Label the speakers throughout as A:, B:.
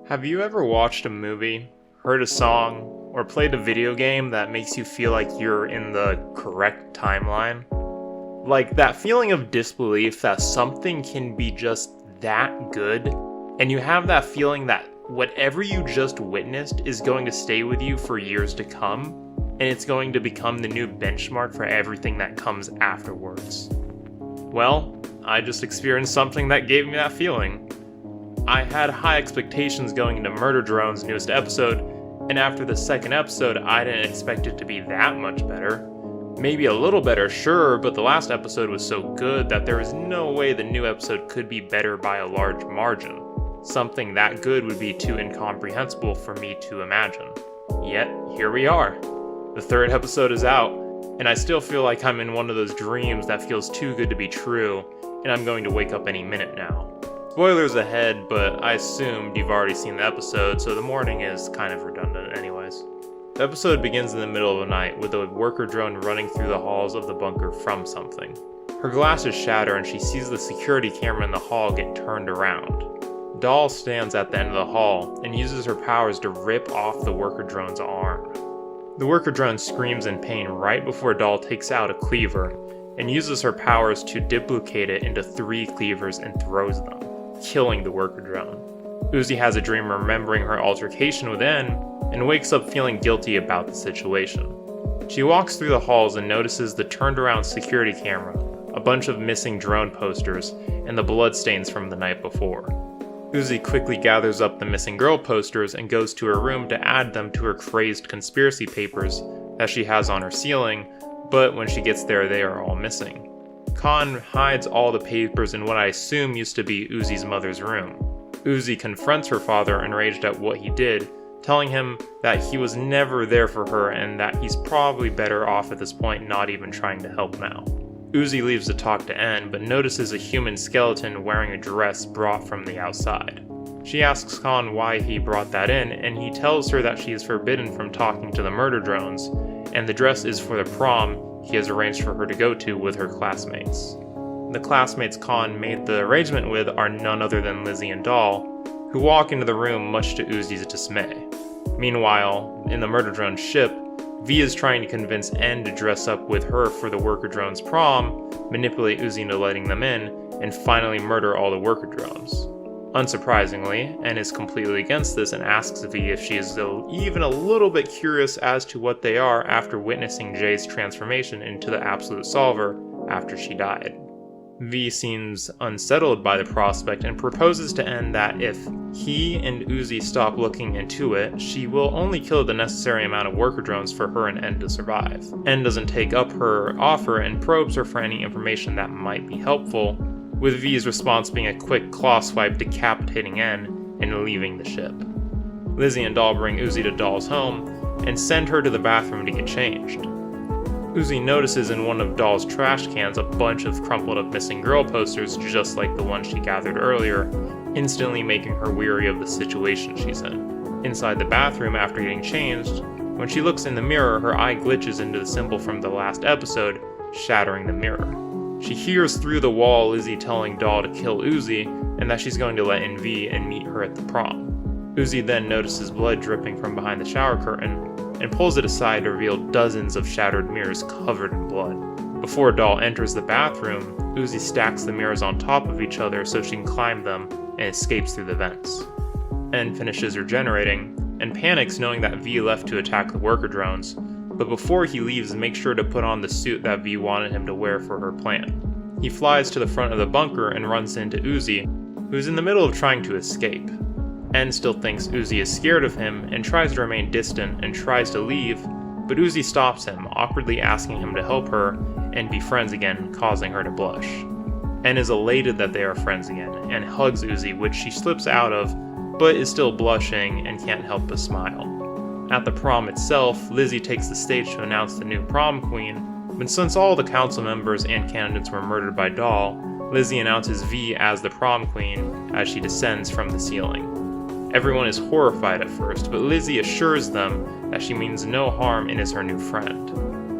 A: Have you ever watched a movie, heard a song, or played a video game that makes you feel like you're in the correct timeline? Like that feeling of disbelief that something can be just that good, and you have that feeling that whatever you just witnessed is going to stay with you for years to come, and it's going to become the new benchmark for everything that comes afterwards. Well, I just experienced something that gave me that feeling. I had high expectations going into Murder Drone's newest episode, and after the second episode, I didn't expect it to be that much better. Maybe a little better, sure, but the last episode was so good that there was no way the new episode could be better by a large margin. Something that good would be too incomprehensible for me to imagine. Yet, here we are. The third episode is out, and I still feel like I'm in one of those dreams that feels too good to be true, and I'm going to wake up any minute now. Spoilers ahead, but I assumed you've already seen the episode, so the warning is kind of redundant anyways. The episode begins in the middle of the night with a worker drone running through the halls of the bunker from something. Her glasses shatter and she sees the security camera in the hall get turned around. Doll stands at the end of the hall and uses her powers to rip off the worker drone's arm. The worker drone screams in pain right before Doll takes out a cleaver and uses her powers to duplicate it into 3 cleavers and throws them, killing the worker drone. Uzi has a dream remembering her altercation with N and wakes up feeling guilty about the situation. She walks through the halls and notices the turned around security camera, a bunch of missing drone posters, and the bloodstains from the night before. Uzi quickly gathers up the missing girl posters and goes to her room to add them to her crazed conspiracy papers that she has on her ceiling, but when she gets there they are all missing. Khan hides all the papers in what I assume used to be Uzi's mother's room. Uzi confronts her father enraged at what he did, telling him that he was never there for her and that he's probably better off at this point not even trying to help now. Uzi leaves to talk to N, but notices a human skeleton wearing a dress brought from the outside. She asks Khan why he brought that in, and he tells her that she is forbidden from talking to the murder drones, and the dress is for the prom he has arranged for her to go to with her classmates. The classmates Khan made the arrangement with are none other than Lizzie and Doll, who walk into the room much to Uzi's dismay. Meanwhile, in the murder drone ship, V is trying to convince N to dress up with her for the worker drone's prom, manipulate Uzi into letting them in, and finally murder all the worker drones. Unsurprisingly, N is completely against this and asks V if she is even a little bit curious as to what they are after witnessing Jay's transformation into the absolute solver after she died. V seems unsettled by the prospect and proposes to N that if he and Uzi stop looking into it, she will only kill the necessary amount of worker drones for her and N to survive. N doesn't take up her offer and probes her for any information that might be helpful, with V's response being a quick claw swipe decapitating N and leaving the ship. Lizzie and Doll bring Uzi to Doll's home and send her to the bathroom to get changed. Uzi notices in one of Doll's trash cans a bunch of crumpled up missing girl posters just like the one she gathered earlier, instantly making her weary of the situation she's in. Inside the bathroom after getting changed, when she looks in the mirror, her eye glitches into the symbol from the last episode, shattering the mirror. She hears through the wall Lizzie telling Doll to kill Uzi and that she's going to let in V and meet her at the prom. Uzi then notices blood dripping from behind the shower curtain and pulls it aside to reveal dozens of shattered mirrors covered in blood. Before Doll enters the bathroom, Uzi stacks the mirrors on top of each other so she can climb them and escapes through the vents. N finishes regenerating and panics knowing that V left to attack the worker drones, but before he leaves makes sure to put on the suit that V wanted him to wear for her plan. He flies to the front of the bunker and runs into Uzi, who's in the middle of trying to escape. N still thinks Uzi is scared of him and tries to remain distant and tries to leave, but Uzi stops him, awkwardly asking him to help her and be friends again, causing her to blush. N is elated that they are friends again and hugs Uzi, which she slips out of, but is still blushing and can't help but smile. At the prom itself, Lizzie takes the stage to announce the new prom queen, but since all the council members and candidates were murdered by Doll, Lizzie announces V as the prom queen as she descends from the ceiling. Everyone is horrified at first, but Lizzie assures them that she means no harm and is her new friend.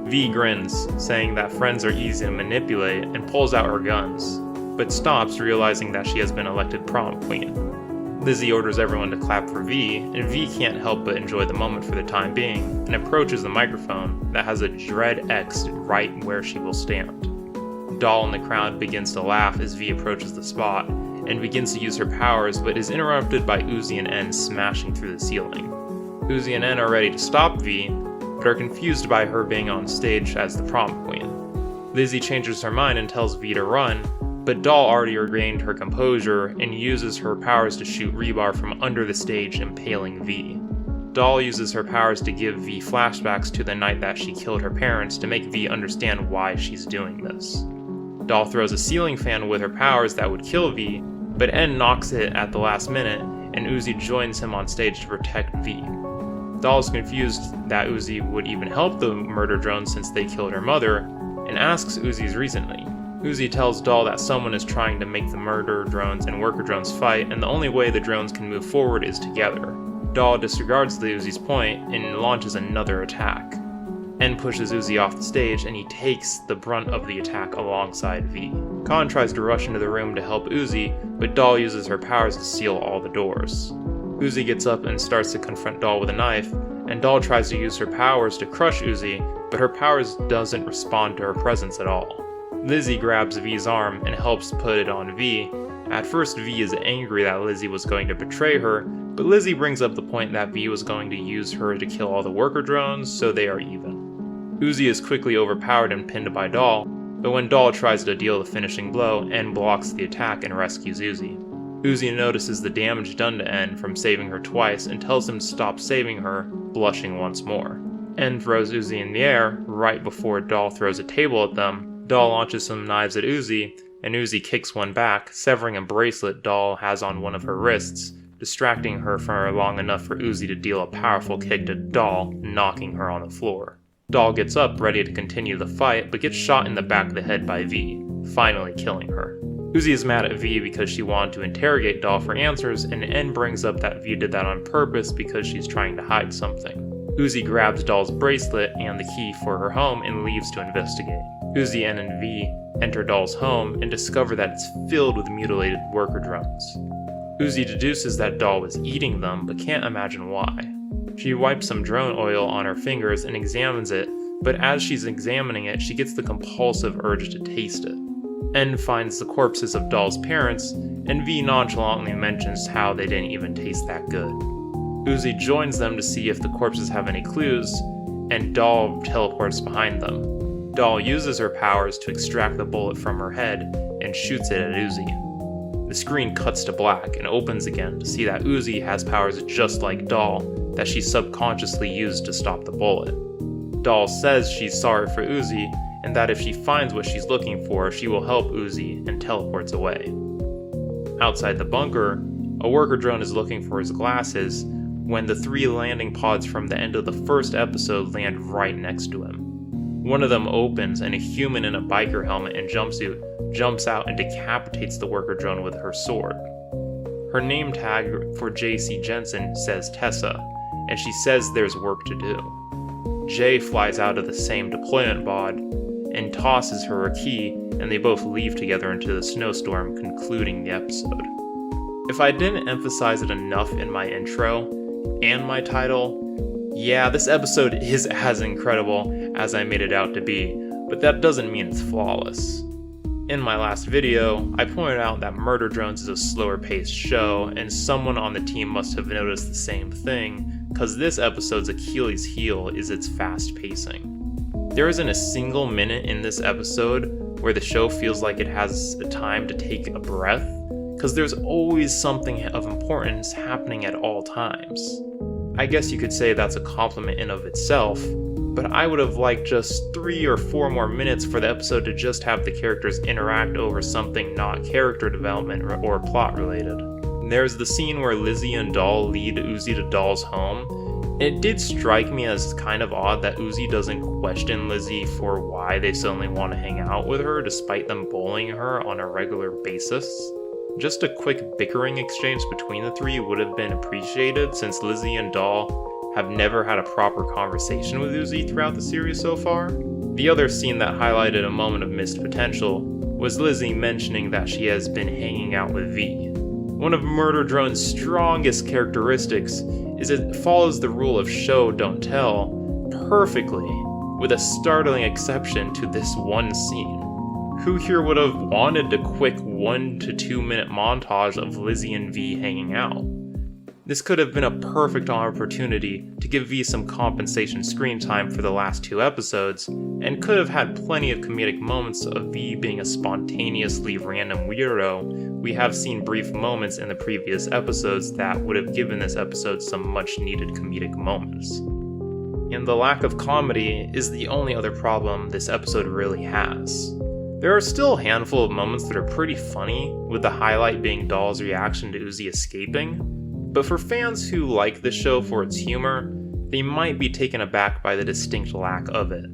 A: V grins, saying that friends are easy to manipulate, and pulls out her guns, but stops realizing that she has been elected prom queen. Lizzie orders everyone to clap for V, and V can't help but enjoy the moment for the time being, and approaches the microphone that has a dread X right where she will stand. Doll in the crowd begins to laugh as V approaches the spot, and begins to use her powers, but is interrupted by Uzi and N smashing through the ceiling. Uzi and N are ready to stop V, but are confused by her being on stage as the prom queen. Lizzie changes her mind and tells V to run, but Doll already regained her composure and uses her powers to shoot rebar from under the stage, impaling V. Doll uses her powers to give V flashbacks to the night that she killed her parents to make V understand why she's doing this. Doll throws a ceiling fan with her powers that would kill V, but N knocks it at the last minute, and Uzi joins him on stage to protect V. Doll is confused that Uzi would even help the murder drones since they killed her mother, and asks Uzi's reasoning. Uzi tells Doll that someone is trying to make the murder drones and worker drones fight, and the only way the drones can move forward is together. Doll disregards the Uzi's point and launches another attack. N pushes Uzi off the stage, and he takes the brunt of the attack alongside V. Khan tries to rush into the room to help Uzi, but Doll uses her powers to seal all the doors. Uzi gets up and starts to confront Doll with a knife, and Doll tries to use her powers to crush Uzi, but her powers doesn't respond to her presence at all. Lizzie grabs V's arm and helps put it on V. At first, V is angry that Lizzie was going to betray her, but Lizzie brings up the point that V was going to use her to kill all the worker drones, so they are even. Uzi is quickly overpowered and pinned by Doll, but when Doll tries to deal the finishing blow, N blocks the attack and rescues Uzi. Uzi notices the damage done to N from saving her twice and tells him to stop saving her, blushing once more. N throws Uzi in the air right before Doll throws a table at them. Doll launches some knives at Uzi, and Uzi kicks one back, severing a bracelet Doll has on one of her wrists, distracting her for long enough for Uzi to deal a powerful kick to Doll, knocking her on the floor. Doll gets up ready to continue the fight, but gets shot in the back of the head by V, finally killing her. Uzi is mad at V because she wanted to interrogate Doll for answers, and N brings up that V did that on purpose because she's trying to hide something. Uzi grabs Doll's bracelet and the key for her home and leaves to investigate. Uzi, N, and V enter Doll's home and discover that it's filled with mutilated worker drones. Uzi deduces that Doll was eating them, but can't imagine why. She wipes some drone oil on her fingers and examines it, but as she's examining it, she gets the compulsive urge to taste it. N finds the corpses of Doll's parents, and V nonchalantly mentions how they didn't even taste that good. Uzi joins them to see if the corpses have any clues, and Doll teleports behind them. Doll uses her powers to extract the bullet from her head and shoots it at Uzi. The screen cuts to black and opens again to see that Uzi has powers just like Doll that she subconsciously used to stop the bullet. Doll says she's sorry for Uzi and that if she finds what she's looking for, she will help Uzi, and teleports away. Outside the bunker, a worker drone is looking for his glasses when the 3 landing pods from the end of the first episode land right next to him. One of them opens, and a human in a biker helmet and jumpsuit jumps out and decapitates the worker drone with her sword. Her name tag for JC Jensen says Tessa, and she says there's work to do. Jay flies out of the same deployment pod and tosses her a key, and they both leave together into the snowstorm, concluding the episode. If I didn't emphasize it enough in my intro and my title, yeah, this episode is as incredible as I made it out to be, but that doesn't mean it's flawless. In my last video, I pointed out that Murder Drones is a slower paced show, and someone on the team must have noticed the same thing, cause this episode's Achilles heel is its fast pacing. There isn't a single minute in this episode where the show feels like it has a time to take a breath, cause there's always something of importance happening at all times. I guess you could say that's a compliment in of itself, but I would have liked just 3 or 4 more minutes for the episode to just have the characters interact over something not character development or plot related. There's the scene where Lizzie and Doll lead Uzi to Doll's home, and it did strike me as kind of odd that Uzi doesn't question Lizzie for why they suddenly want to hang out with her despite them bullying her on a regular basis. Just a quick bickering exchange between the 3 would have been appreciated, since Lizzie and Doll have never had a proper conversation with Uzi throughout the series so far. The other scene that highlighted a moment of missed potential was Lizzie mentioning that she has been hanging out with V. One of Murder Drone's strongest characteristics is it follows the rule of show, don't tell perfectly, with a startling exception to this one scene. Who here would have wanted a quick 1 to 2 minute montage of Lizzie and V hanging out? This could have been a perfect opportunity to give V some compensation screen time for the last 2 episodes, and could have had plenty of comedic moments of V being a spontaneously random weirdo. We have seen brief moments in the previous episodes that would have given this episode some much needed comedic moments. And the lack of comedy is the only other problem this episode really has. There are still a handful of moments that are pretty funny, with the highlight being Doll's reaction to Uzi escaping, but for fans who like the show for its humor, they might be taken aback by the distinct lack of it.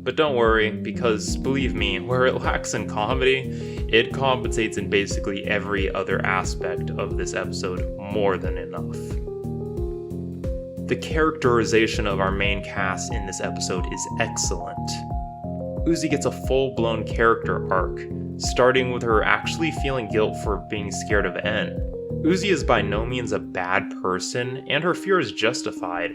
A: But don't worry, because believe me, where it lacks in comedy, it compensates in basically every other aspect of this episode more than enough. The characterization of our main cast in this episode is excellent. Uzi gets a full-blown character arc, starting with her actually feeling guilt for being scared of N. Uzi is by no means a bad person, and her fear is justified,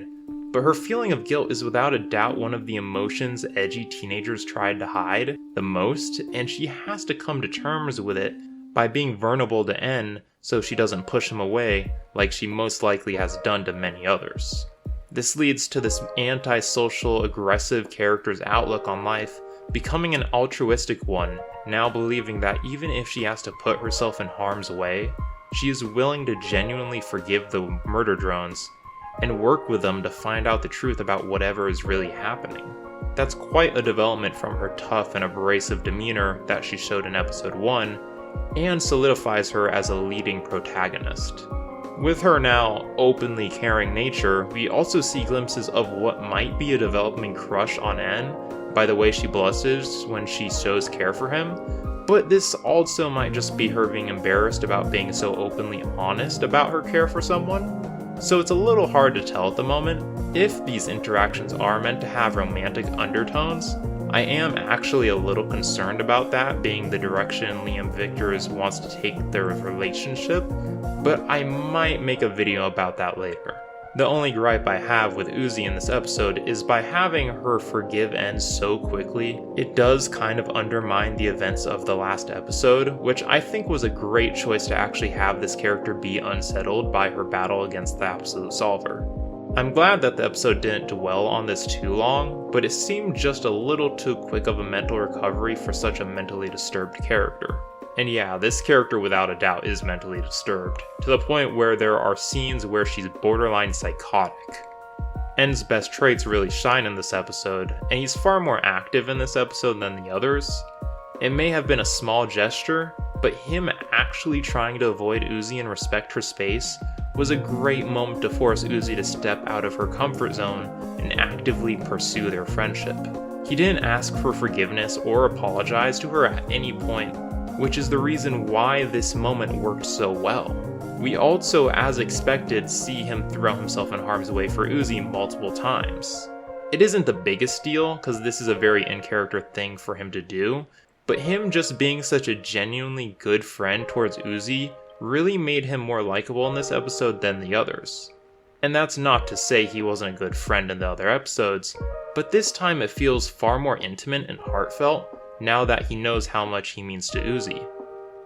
A: but her feeling of guilt is without a doubt one of the emotions edgy teenagers tried to hide the most, and she has to come to terms with it by being vulnerable to N so she doesn't push him away like she most likely has done to many others. This leads to this antisocial, aggressive character's outlook on life becoming an altruistic one, now believing that even if she has to put herself in harm's way, she is willing to genuinely forgive the murder drones and work with them to find out the truth about whatever is really happening. That's quite a development from her tough and abrasive demeanor that she showed in episode 1, and solidifies her as a leading protagonist. With her now openly caring nature, we also see glimpses of what might be a developing crush on N by the way she blushes when she shows care for him, but this also might just be her being embarrassed about being so openly honest about her care for someone. So it's a little hard to tell at the moment. If these interactions are meant to have romantic undertones, I am actually a little concerned about that being the direction Liam Victors wants to take their relationship, but I might make a video about that later. The only gripe I have with Uzi in this episode is by having her forgive N so quickly, it does kind of undermine the events of the last episode, which I think was a great choice to actually have this character be unsettled by her battle against the Absolute Solver. I'm glad that the episode didn't dwell on this too long, but it seemed just a little too quick of a mental recovery for such a mentally disturbed character. And yeah, this character without a doubt is mentally disturbed, to the point where there are scenes where she's borderline psychotic. N's best traits really shine in this episode, and he's far more active in this episode than the others. It may have been a small gesture, but him actually trying to avoid Uzi and respect her space was a great moment to force Uzi to step out of her comfort zone and actively pursue their friendship. He didn't ask for forgiveness or apologize to her at any point, which is the reason why this moment worked so well. We also, as expected, see him throw himself in harm's way for Uzi multiple times. It isn't the biggest deal, because this is a very in-character thing for him to do, but him just being such a genuinely good friend towards Uzi really made him more likable in this episode than the others. And that's not to say he wasn't a good friend in the other episodes, but this time it feels far more intimate and heartfelt now that he knows how much he means to Uzi.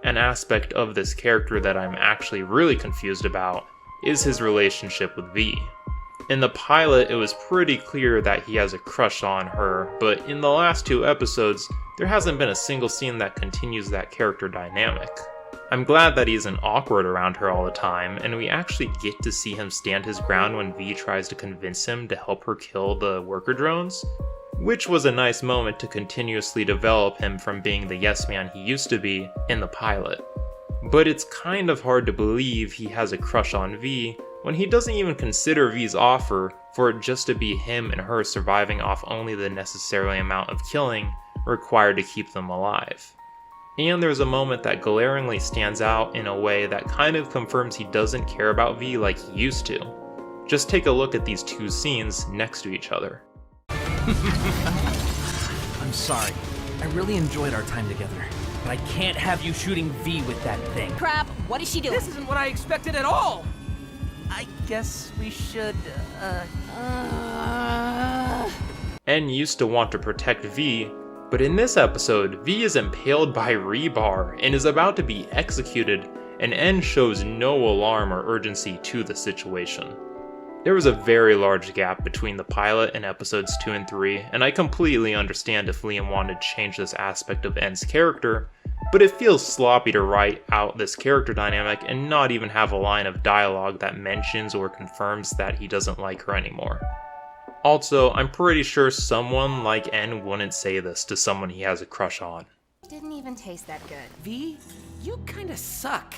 A: An aspect of this character that I'm actually really confused about is his relationship with V. In the pilot, it was pretty clear that he has a crush on her, but in the last 2 episodes, there hasn't been a single scene that continues that character dynamic. I'm glad that he isn't awkward around her all the time, and we actually get to see him stand his ground when V tries to convince him to help her kill the worker drones, which was a nice moment to continuously develop him from being the yes man he used to be in the pilot. But it's kind of hard to believe he has a crush on V when he doesn't even consider V's offer for it just to be him and her surviving off only the necessary amount of killing required to keep them alive. And there's a moment that glaringly stands out in a way that kind of confirms he doesn't care about V like he used to. Just take a look at these 2 scenes next to each other.
B: I'm sorry. I really enjoyed our time together. but I can't have you shooting V with that thing.
C: Crap, what is she doing?
B: This isn't what I expected at all! I guess we should,
A: N used to want to protect V, but in this episode, V is impaled by rebar and is about to be executed, and N shows no alarm or urgency to the situation. There was a very large gap between the pilot and episodes 2 and 3, and I completely understand if Liam wanted to change this aspect of N's character, but it feels sloppy to write out this character dynamic and not even have a line of dialogue that mentions or confirms that he doesn't like her anymore. Also, I'm pretty sure someone like N wouldn't say this to someone he has a crush on.
C: Didn't even taste that good.
B: V, you kinda suck.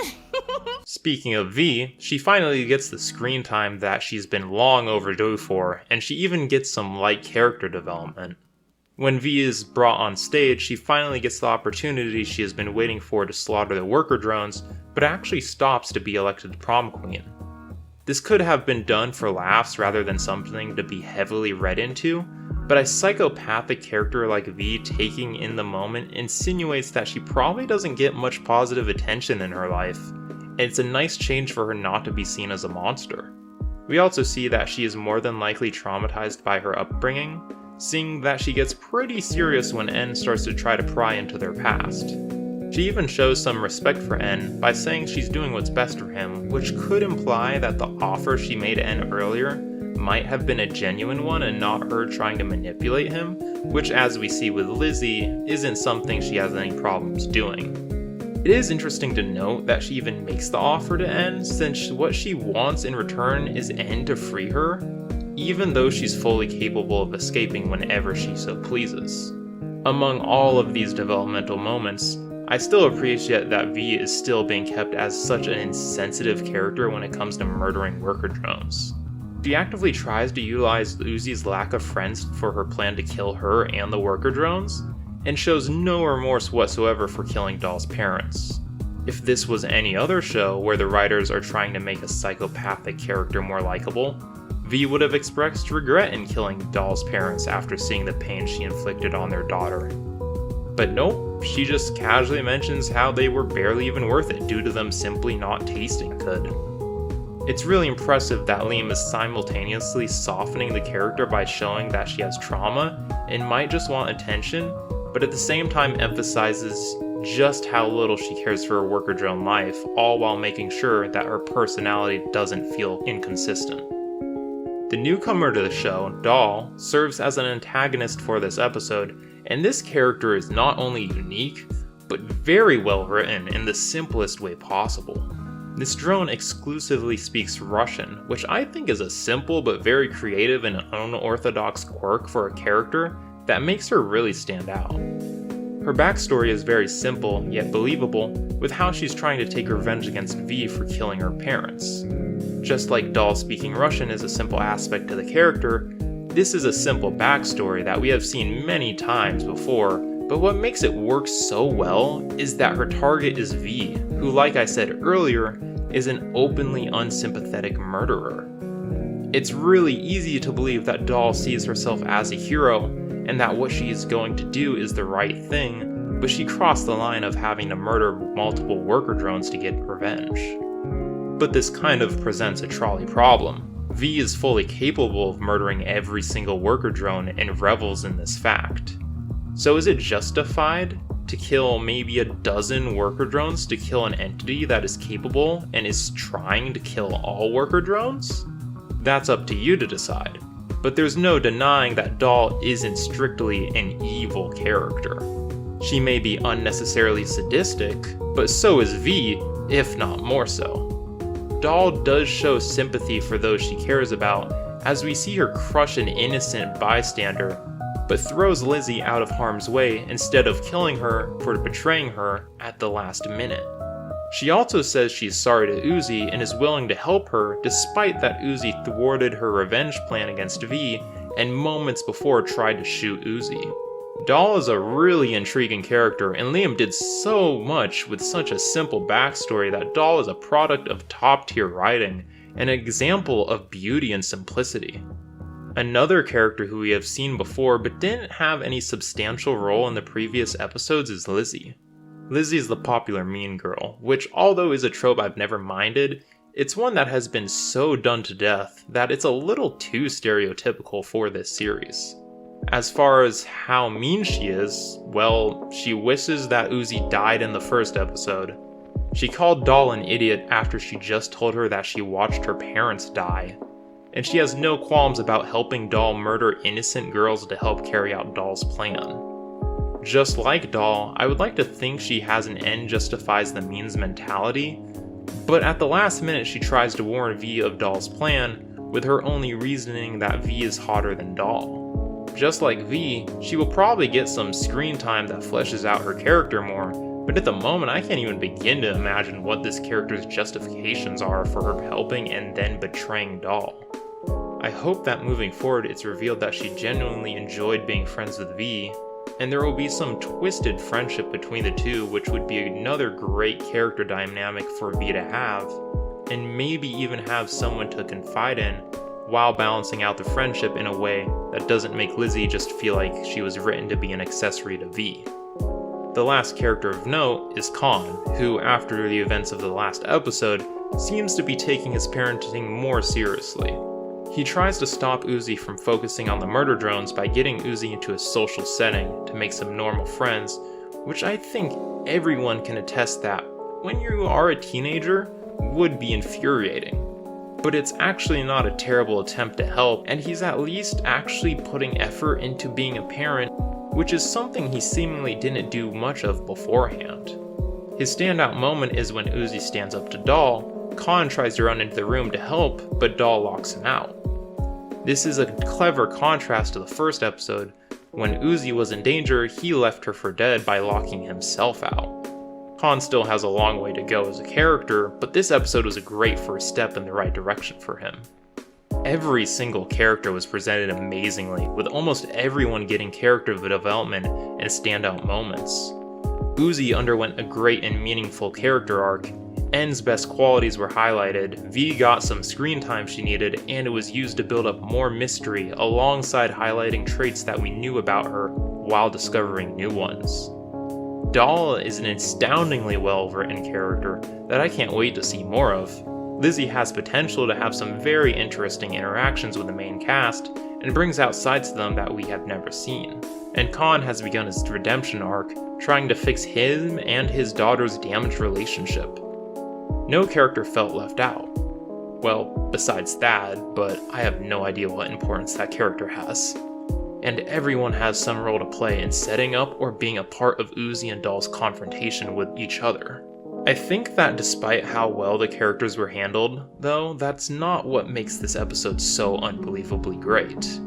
A: Speaking of V, she finally gets the screen time that she's been long overdue for, and she even gets some light character development. When V is brought on stage, she finally gets the opportunity she has been waiting for to slaughter the worker drones, but actually stops to be elected prom queen. This could have been done for laughs rather than something to be heavily read into, but a psychopathic character like V taking in the moment insinuates that she probably doesn't get much positive attention in her life, and it's a nice change for her not to be seen as a monster. We also see that she is more than likely traumatized by her upbringing, seeing that she gets pretty serious when N starts to try to pry into their past. She even shows some respect for N by saying she's doing what's best for him, which could imply that the offer she made N earlier might have been a genuine one and not her trying to manipulate him, which, as we see with Lizzie, isn't something she has any problems doing. It is interesting to note that she even makes the offer to N, since what she wants in return is N to free her, even though she's fully capable of escaping whenever she so pleases. Among all of these developmental moments, I still appreciate that V is still being kept as such an insensitive character when it comes to murdering worker drones. She actively tries to utilize Uzi's lack of friends for her plan to kill her and the worker drones, and shows no remorse whatsoever for killing Doll's parents. If this was any other show where the writers are trying to make a psychopathic character more likable, V would have expressed regret in killing Doll's parents after seeing the pain she inflicted on their daughter. But nope, she just casually mentions how they were barely even worth it due to them simply not tasting good. It's really impressive that Liam is simultaneously softening the character by showing that she has trauma and might just want attention, but at the same time emphasizes just how little she cares for her worker drone life, all while making sure that her personality doesn't feel inconsistent. The newcomer to the show, Doll, serves as an antagonist for this episode, and this character is not only unique, but very well written in the simplest way possible. This drone exclusively speaks Russian, which I think is a simple but very creative and unorthodox quirk for a character that makes her really stand out. Her backstory is very simple, yet believable, with how she's trying to take revenge against V for killing her parents. Just like Doll speaking Russian is a simple aspect to the character, this is a simple backstory that we have seen many times before, but what makes it work so well is that her target is V, who, like I said earlier, is an openly unsympathetic murderer. It's really easy to believe that Doll sees herself as a hero, and that what she is going to do is the right thing, but she crossed the line of having to murder multiple worker drones to get revenge. But this kind of presents a trolley problem. V is fully capable of murdering every single worker drone and revels in this fact. So is it justified to kill maybe a dozen worker drones to kill an entity that is capable and is trying to kill all worker drones? That's up to you to decide. But there's no denying that Doll isn't strictly an evil character. She may be unnecessarily sadistic, but so is V, if not more so. Doll does show sympathy for those she cares about, as we see her crush an innocent bystander, but throws Lizzie out of harm's way instead of killing her for betraying her at the last minute. She also says she's sorry to Uzi and is willing to help her despite that Uzi thwarted her revenge plan against V and moments before tried to shoot Uzi. Doll is a really intriguing character, and Liam did so much with such a simple backstory that Doll is a product of top-tier writing, and an example of beauty and simplicity. Another character who we have seen before but didn't have any substantial role in the previous episodes is Lizzie. Lizzie's the popular mean girl, which although is a trope I've never minded, it's one that has been so done to death that it's a little too stereotypical for this series. As far as how mean she is, well, she wishes that Uzi died in the first episode. She called Doll an idiot after she just told her that she watched her parents die. And she has no qualms about helping Doll murder innocent girls to help carry out Doll's plan. Just like Doll, I would like to think she has an end justifies the means mentality, but at the last minute she tries to warn V of Doll's plan, with her only reasoning that V is hotter than Doll. Just like V, she will probably get some screen time that fleshes out her character more, but at the moment I can't even begin to imagine what this character's justifications are for her helping and then betraying Doll. I hope that moving forward it's revealed that she genuinely enjoyed being friends with V, and there will be some twisted friendship between the two, which would be another great character dynamic for V to have, and maybe even have someone to confide in while balancing out the friendship in a way that doesn't make Lizzie just feel like she was written to be an accessory to V. The last character of note is Khan, who after the events of the last episode seems to be taking his parenting more seriously. He tries to stop Uzi from focusing on the murder drones by getting Uzi into a social setting to make some normal friends, which I think everyone can attest that, when you are a teenager, would be infuriating. But it's actually not a terrible attempt to help, and he's at least actually putting effort into being a parent, which is something he seemingly didn't do much of beforehand. His standout moment is when Uzi stands up to Doll. Khan tries to run into the room to help, but Doll locks him out. This is a clever contrast to the first episode. When Uzi was in danger, he left her for dead by locking himself out. Khan still has a long way to go as a character, but this episode was a great first step in the right direction for him. Every single character was presented amazingly, with almost everyone getting character development and standout moments. Uzi underwent a great and meaningful character arc, N's best qualities were highlighted, V got some screen time she needed, and it was used to build up more mystery alongside highlighting traits that we knew about her while discovering new ones. Doll is an astoundingly well-written character that I can't wait to see more of. Lizzie has potential to have some very interesting interactions with the main cast, and brings out sides to them that we have never seen. And Khan has begun his redemption arc, trying to fix him and his daughter's damaged relationship. No character felt left out. Well, besides Thad, but I have no idea what importance that character has. And everyone has some role to play in setting up or being a part of Uzi and Doll's confrontation with each other. I think that despite how well the characters were handled, though, that's not what makes this episode so unbelievably great.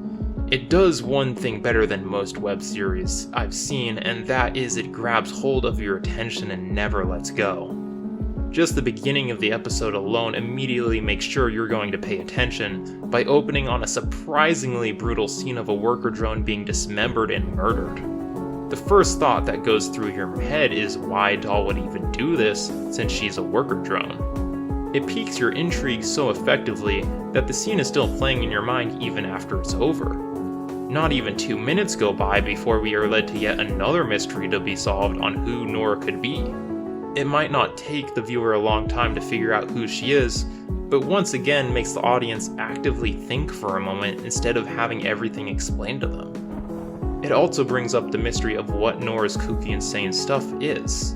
A: It does one thing better than most web series I've seen, and that is it grabs hold of your attention and never lets go. Just the beginning of the episode alone immediately makes sure you're going to pay attention by opening on a surprisingly brutal scene of a worker drone being dismembered and murdered. The first thought that goes through your head is why Doll would even do this since she's a worker drone. It piques your intrigue so effectively that the scene is still playing in your mind even after it's over. Not even 2 minutes go by before we are led to yet another mystery to be solved on who Nora could be. It might not take the viewer a long time to figure out who she is, but once again makes the audience actively think for a moment instead of having everything explained to them. It also brings up the mystery of what Nora's kooky insane stuff is.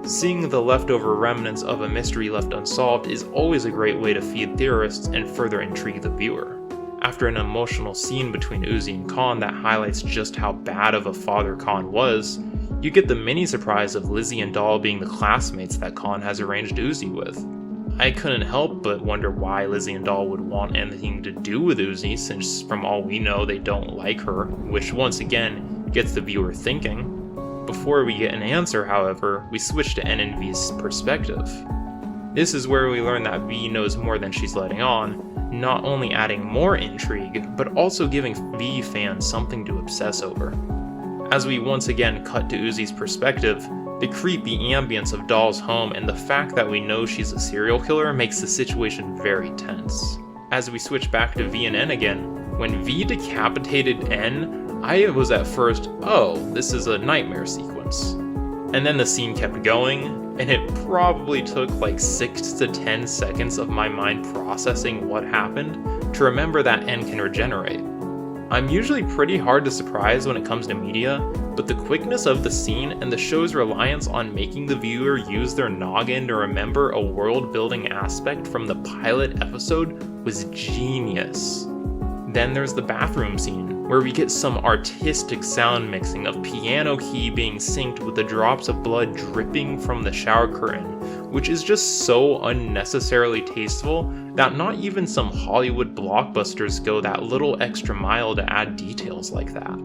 A: Seeing the leftover remnants of a mystery left unsolved is always a great way to feed theorists and further intrigue the viewer. After an emotional scene between Uzi and Khan that highlights just how bad of a father Khan was, you get the mini surprise of Lizzie and Doll being the classmates that Khan has arranged Uzi with. I couldn't help but wonder why Lizzie and Doll would want anything to do with Uzi, since from all we know they don't like her, which once again gets the viewer thinking. Before we get an answer, however, we switch to N and V's perspective. This is where we learn that V knows more than she's letting on, not only adding more intrigue, but also giving V fans something to obsess over. As we once again cut to Uzi's perspective, the creepy ambience of Doll's home and the fact that we know she's a serial killer makes the situation very tense. As we switch back to V and N again, when V decapitated N, I was at first, oh, this is a nightmare sequence. And then the scene kept going, and it probably took like 6 to 10 seconds of my mind processing what happened to remember that N can regenerate. I'm usually pretty hard to surprise when it comes to media, but the quickness of the scene and the show's reliance on making the viewer use their noggin to remember a world-building aspect from the pilot episode was genius. Then there's the bathroom scene, where we get some artistic sound mixing of piano key being synced with the drops of blood dripping from the shower curtain, which is just so unnecessarily tasteful that not even some Hollywood blockbusters go that little extra mile to add details like that.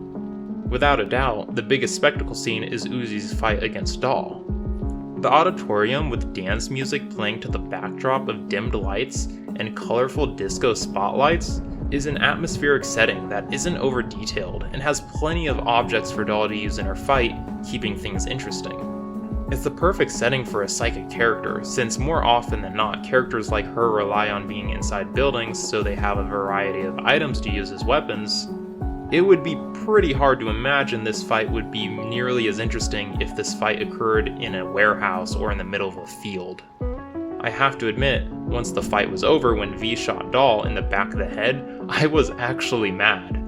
A: Without a doubt, the biggest spectacle scene is Uzi's fight against Doll. The auditorium with dance music playing to the backdrop of dimmed lights and colorful disco spotlights is an atmospheric setting that isn't over-detailed and has plenty of objects for Doll to use in her fight, keeping things interesting. It's the perfect setting for a psychic character, since more often than not, characters like her rely on being inside buildings so they have a variety of items to use as weapons. It would be pretty hard to imagine this fight would be nearly as interesting if this fight occurred in a warehouse or in the middle of a field. I have to admit, once the fight was over when V shot Doll in the back of the head, I was actually mad.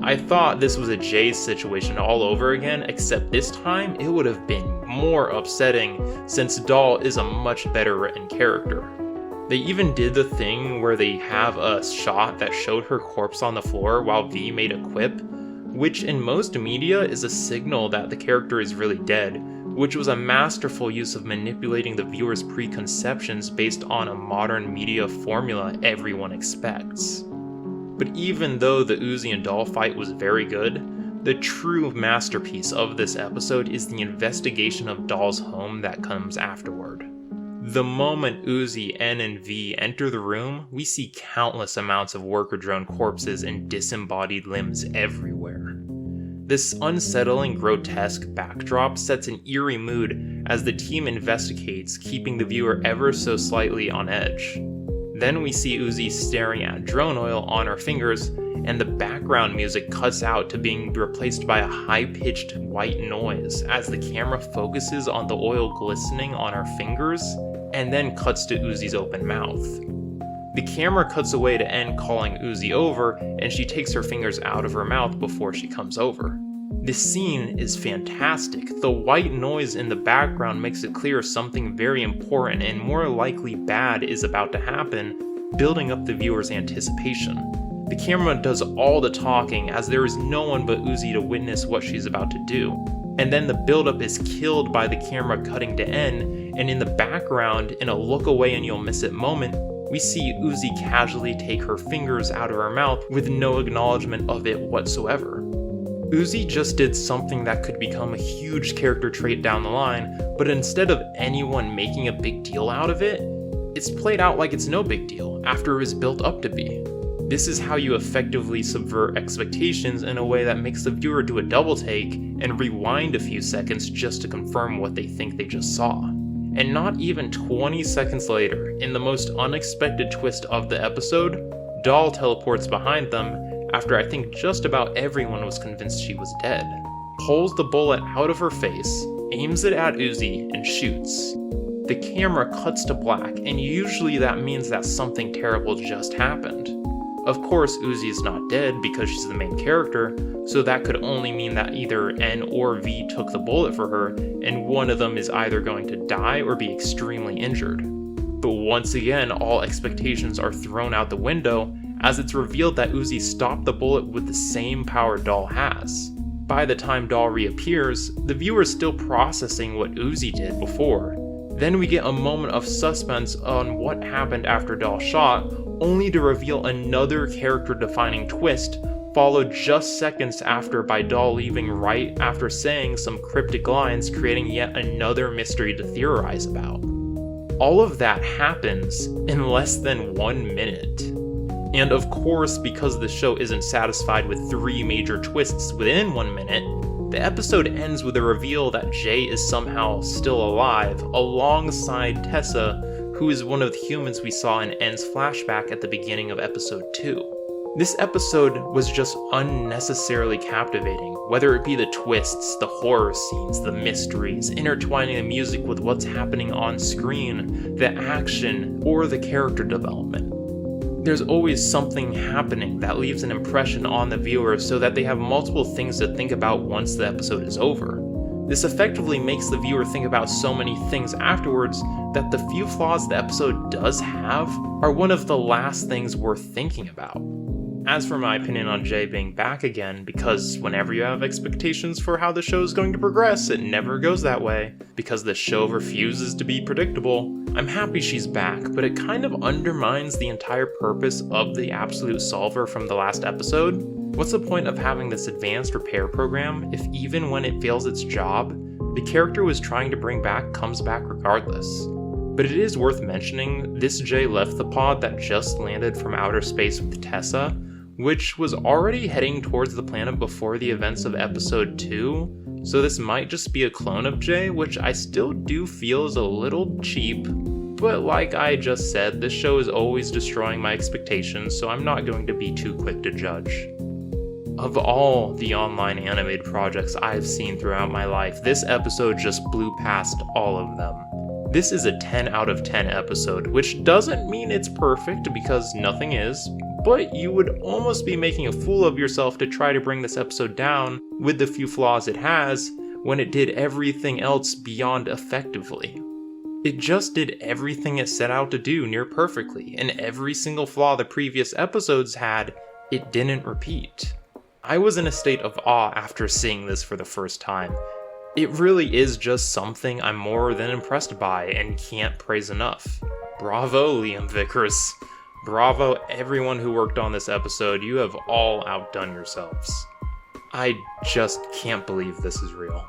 A: I thought this was a Jay's situation all over again, except this time it would have been more upsetting since Doll is a much better written character. They even did the thing where they have a shot that showed her corpse on the floor while V made a quip, which in most media is a signal that the character is really dead, which was a masterful use of manipulating the viewer's preconceptions based on a modern media formula everyone expects. But even though the Uzi and Doll fight was very good, the true masterpiece of this episode is the investigation of Doll's home that comes afterward. The moment Uzi, N, and V enter the room, we see countless amounts of worker drone corpses and disembodied limbs everywhere. This unsettling, grotesque backdrop sets an eerie mood as the team investigates, keeping the viewer ever so slightly on edge. Then we see Uzi staring at drone oil on her fingers, and the background music cuts out to being replaced by a high-pitched white noise as the camera focuses on the oil glistening on her fingers, and then cuts to Uzi's open mouth. The camera cuts away to N calling Uzi over, and she takes her fingers out of her mouth before she comes over. This scene is fantastic. The white noise in the background makes it clear something very important and more likely bad is about to happen, building up the viewer's anticipation. The camera does all the talking as there is no one but Uzi to witness what she's about to do. And then the buildup is killed by the camera cutting to N, and in the background, in a look away and you'll miss it moment, we see Uzi casually take her fingers out of her mouth with no acknowledgement of it whatsoever. Uzi just did something that could become a huge character trait down the line, but instead of anyone making a big deal out of it, it's played out like it's no big deal after it was built up to be. This is how you effectively subvert expectations in a way that makes the viewer do a double take and rewind a few seconds just to confirm what they think they just saw. And not even 20 seconds later, in the most unexpected twist of the episode, Doll teleports behind them after I think just about everyone was convinced she was dead, pulls the bullet out of her face, aims it at Uzi, and shoots. The camera cuts to black, and usually that means that something terrible just happened. Of course, Uzi is not dead because she's the main character, so that could only mean that either N or V took the bullet for her, and one of them is either going to die or be extremely injured. But once again, all expectations are thrown out the window, as it's revealed that Uzi stopped the bullet with the same power Doll has. By the time Doll reappears, the viewer is still processing what Uzi did before. Then we get a moment of suspense on what happened after Doll shot, only to reveal another character-defining twist, followed just seconds after by Doll leaving right after saying some cryptic lines, creating yet another mystery to theorize about. All of that happens in less than 1 minute. And of course, because the show isn't satisfied with 3 major twists within 1 minute, the episode ends with a reveal that Jay is somehow still alive, alongside Tessa, who is one of the humans we saw in N's flashback at the beginning of episode 2. This episode was just unnecessarily captivating, whether it be the twists, the horror scenes, the mysteries, intertwining the music with what's happening on screen, the action, or the character development. There's always something happening that leaves an impression on the viewer so that they have multiple things to think about once the episode is over. This effectively makes the viewer think about so many things afterwards that the few flaws the episode does have are one of the last things worth thinking about. As for my opinion on Jay being back again, because whenever you have expectations for how the show is going to progress, it never goes that way, because the show refuses to be predictable, I'm happy she's back, but it kind of undermines the entire purpose of the Absolute Solver from the last episode. What's the point of having this advanced repair program if even when it fails its job, the character was trying to bring back comes back regardless? But it is worth mentioning, this Jay left the pod that just landed from outer space with Tessa, which was already heading towards the planet before the events of episode 2, so this might just be a clone of Jay, which I still do feel is a little cheap, but like I just said, this show is always destroying my expectations, so I'm not going to be too quick to judge. Of all the online animated projects I've seen throughout my life, this episode just blew past all of them. This is a 10 out of 10 episode, which doesn't mean it's perfect because nothing is, but you would almost be making a fool of yourself to try to bring this episode down with the few flaws it has when it did everything else beyond effectively. It just did everything it set out to do near perfectly, and every single flaw the previous episodes had, it didn't repeat. I was in a state of awe after seeing this for the first time. It really is just something I'm more than impressed by and can't praise enough. Bravo, Liam Vickers. Bravo everyone who worked on this episode, you have all outdone yourselves. I just can't believe this is real.